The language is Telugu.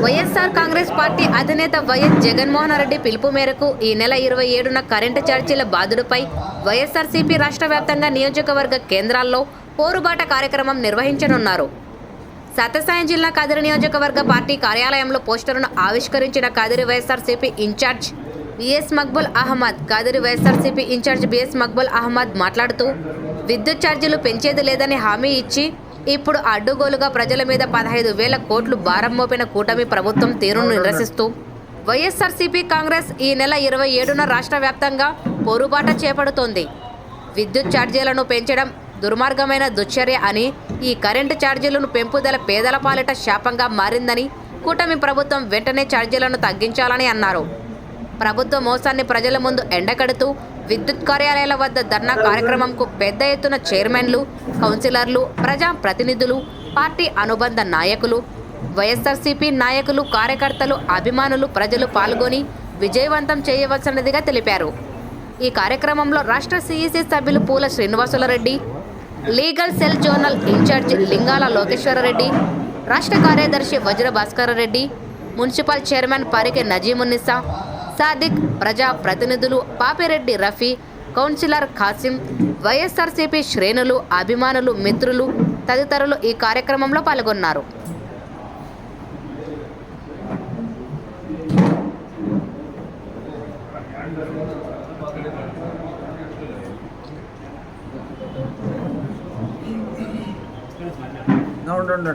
వైఎస్ఆర్ కాంగ్రెస్ పార్టీ అధినేత వైఎస్ జగన్మోహన్ రెడ్డి పిలుపు మేరకు ఈ నెల 27న కరెంటు ఛార్జీల బాదుడుపై వైఎస్ఆర్సీపీ రాష్ట్ర వ్యాప్తంగా నియోజకవర్గ కేంద్రాల్లో పోరుబాట కార్యక్రమం నిర్వహించనున్నారు. సత్యసాయం జిల్లా కదిరి నియోజకవర్గ పార్టీ కార్యాలయంలో పోస్టర్ను ఆవిష్కరించిన Kadiri YSRCP incharge BS Maqbool Ahmed. Kadiri YSRCP incharge BS Maqbool Ahmed మాట్లాడుతూ, విద్యుత్ ఛార్జీలు పెంచేది లేదని హామీ ఇచ్చి ఇప్పుడు అడ్డుగోలుగా ప్రజల మీద 15,000 కోట్లు భారం మోపిన కూటమి ప్రభుత్వం తీరును నిరసిస్తూ వైఎస్ఆర్సీపీ కాంగ్రెస్ ఈ నెల 27న రాష్ట్ర వ్యాప్తంగా పోరుబాట చేపడుతోంది. విద్యుత్ ఛార్జీలను పెంచడం దుర్మార్గమైన దుశ్చర్య అని, ఈ కరెంటు ఛార్జీలను పెంపుదల పేదల పాలిట శాపంగా మారిందని, కూటమి ప్రభుత్వం వెంటనే ఛార్జీలను తగ్గించాలని అన్నారు. ప్రభుత్వ మోసాన్ని ప్రజల ముందు ఎండకడుతూ విద్యుత్ కార్యాలయాల వద్ద ధర్నా కార్యక్రమంకు పెద్ద ఎత్తున చైర్మన్లు, కౌన్సిలర్లు, ప్రజా ప్రతినిధులు, పార్టీ అనుబంధ నాయకులు, వైఎస్ఆర్సీపీ నాయకులు, కార్యకర్తలు, అభిమానులు, ప్రజలు పాల్గొని విజయవంతం చేయవలసినదిగా తెలిపారు. ఈ కార్యక్రమంలో రాష్ట్ర సిఈసి సభ్యులు Poola Srinivasulareddy, legal cell zonal incharge Lingala Lokeswarareddy, రాష్ట్ర కార్యదర్శి వజ్ర భాస్కరరెడ్డి, మున్సిపల్ చైర్మన్ పరికె నజీమున్నిసా, సాదిక్, ప్రజా ప్రతినిధులు పాపిరెడ్డి రఫీ, కౌన్సిలర్ ఖాసిం, వైఎస్ఆర్సీపీ శ్రేణులు, అభిమానులు, మిత్రులు తదితరులు ఈ కార్యక్రమంలో పాల్గొన్నారు. చూడండి.